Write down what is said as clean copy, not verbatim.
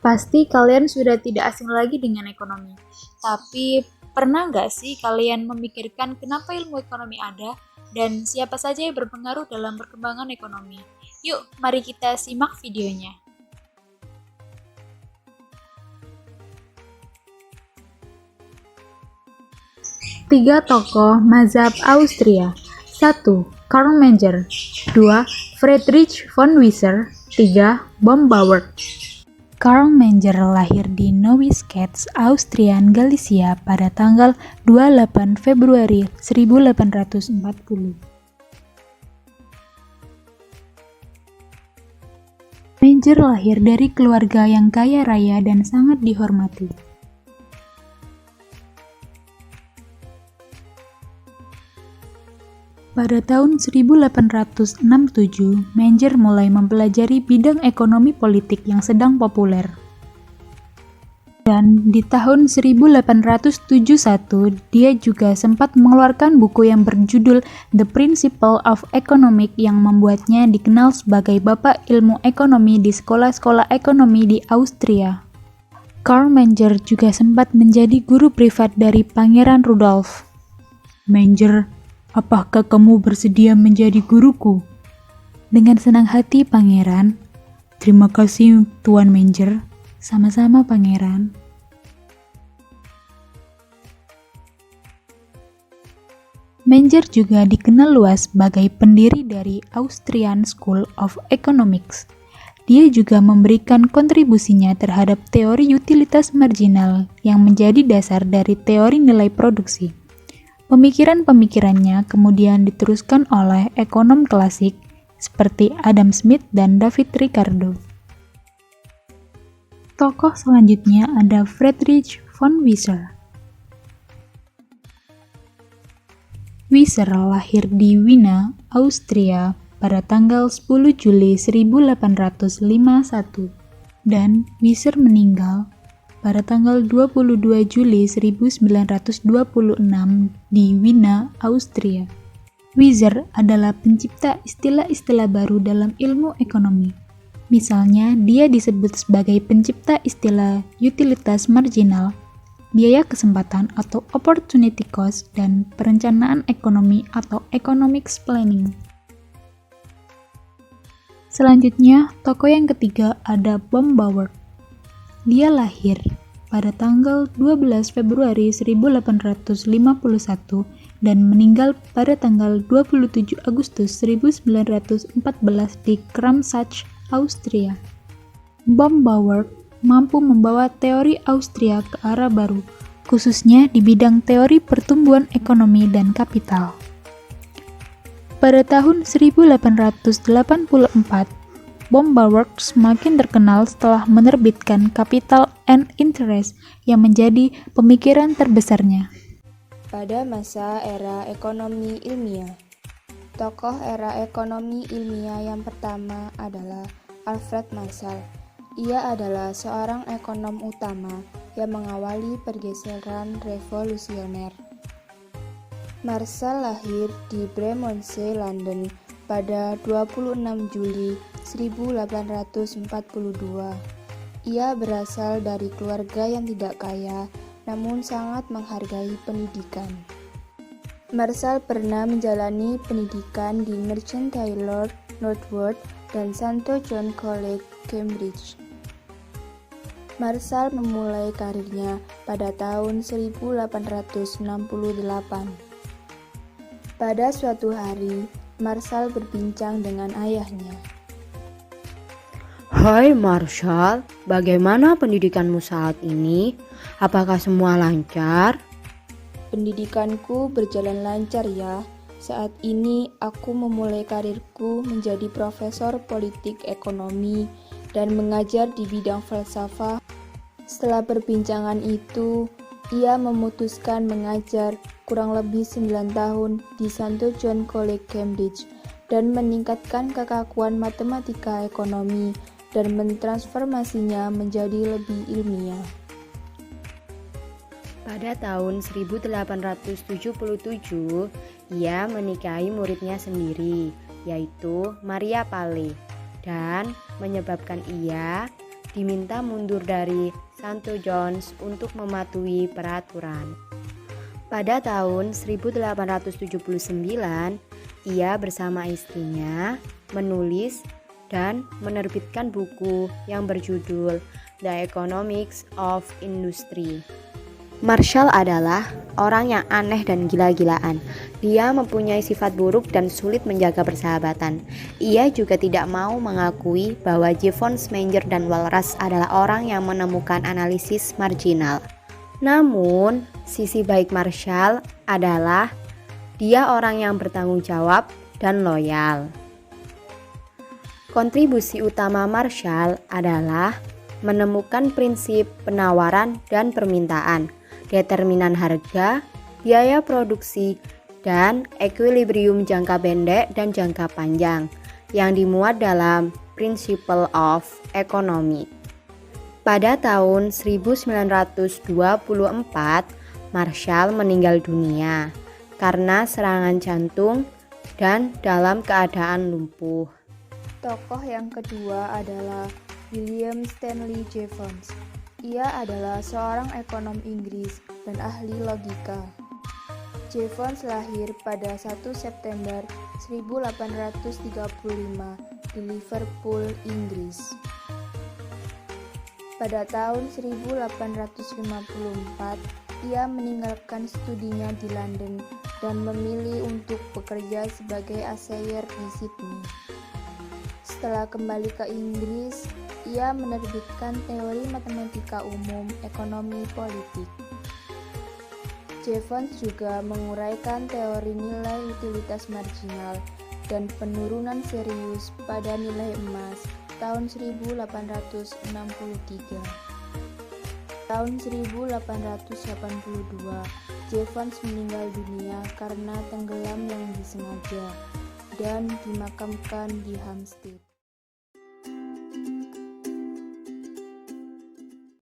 Pasti kalian sudah tidak asing lagi dengan ekonomi. Tapi pernah nggak sih kalian memikirkan kenapa ilmu ekonomi ada dan siapa saja yang berpengaruh dalam perkembangan ekonomi? Yuk, mari kita simak videonya. Tiga tokoh mazhab Austria. 1. Karl Menger. 2. Friedrich von Wieser. 3. Bombauer. Karl Menger lahir di Neustadt, Austrian Galicia pada tanggal 28 Februari 1840. Menger lahir dari keluarga yang kaya raya dan sangat dihormati. Pada tahun 1867, Menger mulai mempelajari bidang ekonomi politik yang sedang populer. Dan di tahun 1871, dia juga sempat mengeluarkan buku yang berjudul The Principle of Economics yang membuatnya dikenal sebagai bapak ilmu ekonomi di sekolah-sekolah ekonomi di Austria. Karl Menger juga sempat menjadi guru privat dari Pangeran Rudolf. Menger, apakah kamu bersedia menjadi guruku? Dengan senang hati, Pangeran. Terima kasih, Tuan Menger. Sama-sama, Pangeran. Menger juga dikenal luas sebagai pendiri dari Austrian School of Economics. Dia juga memberikan kontribusinya terhadap teori utilitas marginal yang menjadi dasar dari teori nilai produksi. Pemikiran-pemikirannya kemudian diteruskan oleh ekonom klasik seperti Adam Smith dan David Ricardo. Tokoh selanjutnya ada Friedrich von Wieser. Wieser lahir di Wina, Austria pada tanggal 10 Juli 1851 dan Wieser meninggal pada tanggal 22 Juli 1926 di Wina, Austria. Wieser adalah pencipta istilah-istilah baru dalam ilmu ekonomi. Misalnya, dia disebut sebagai pencipta istilah utilitas marginal, biaya kesempatan atau opportunity cost, dan perencanaan ekonomi atau economics planning. Selanjutnya, tokoh yang ketiga ada Bombauer. Dia lahir pada tanggal 12 Februari 1851 dan meninggal pada tanggal 27 Agustus 1914 di Kramsach, Austria. Bombauer mampu membawa teori Austria ke arah baru, khususnya di bidang teori pertumbuhan ekonomi dan kapital. Pada tahun 1884, Bombauer semakin terkenal setelah menerbitkan Capital and Interest yang menjadi pemikiran terbesarnya. Pada masa era ekonomi ilmiah, tokoh era ekonomi ilmiah yang pertama adalah Alfred Marshall. Ia adalah seorang ekonom utama yang mengawali pergeseran revolusioner. Marshall lahir di Bermondsey, London pada 26 Juli 1842. Ia berasal dari keluarga yang tidak kaya, namun sangat menghargai pendidikan. Marshall pernah menjalani pendidikan di Merchant Taylor, Northwood, dan St. John College, Cambridge. Marshall memulai karirnya pada tahun 1868. Pada suatu hari, Marshall berbincang dengan ayahnya. Hai Marshall, bagaimana pendidikanmu saat ini? Apakah semua lancar? Pendidikanku berjalan lancar ya. Saat ini aku memulai karirku menjadi profesor politik ekonomi dan mengajar di bidang falsafah. Setelah perbincangan itu, ia memutuskan mengajar kurang lebih 9 tahun di St. John College, Cambridge dan meningkatkan kekakuan matematika ekonomi dan mentransformasinya menjadi lebih ilmiah. Pada tahun 1877, ia menikahi muridnya sendiri, yaitu Maria Paley, dan menyebabkan ia diminta mundur dari Santo John's untuk mematuhi peraturan. Pada tahun 1879, ia bersama istrinya menulis dan menerbitkan buku yang berjudul The Economics of Industry. Marshall adalah orang yang aneh dan gila-gilaan. Dia mempunyai sifat buruk dan sulit menjaga persahabatan. Ia juga tidak mau mengakui bahwa Jevons, Menger, dan Walras adalah orang yang menemukan analisis marginal. Namun, sisi baik Marshall adalah dia orang yang bertanggung jawab dan loyal. Kontribusi utama Marshall adalah menemukan prinsip penawaran dan permintaan, determinan harga, biaya produksi, dan ekuilibrium jangka pendek dan jangka panjang yang dimuat dalam Principle of Economics. Pada tahun 1924, Marshall meninggal dunia karena serangan jantung dan dalam keadaan lumpuh. Tokoh yang kedua adalah William Stanley Jevons. Ia adalah seorang ekonom Inggris dan ahli logika. Jevons lahir pada 1 September 1835 di Liverpool, Inggris. Pada tahun 1854, ia meninggalkan studinya di London dan memilih untuk bekerja sebagai assayer di Sydney. Setelah kembali ke Inggris, ia menerbitkan teori matematika umum ekonomi politik. Jevons juga menguraikan teori nilai utilitas marginal dan penurunan serius pada nilai emas tahun 1863. Tahun 1882, Jevons meninggal dunia karena tenggelam yang disengaja dan dimakamkan di Hampstead.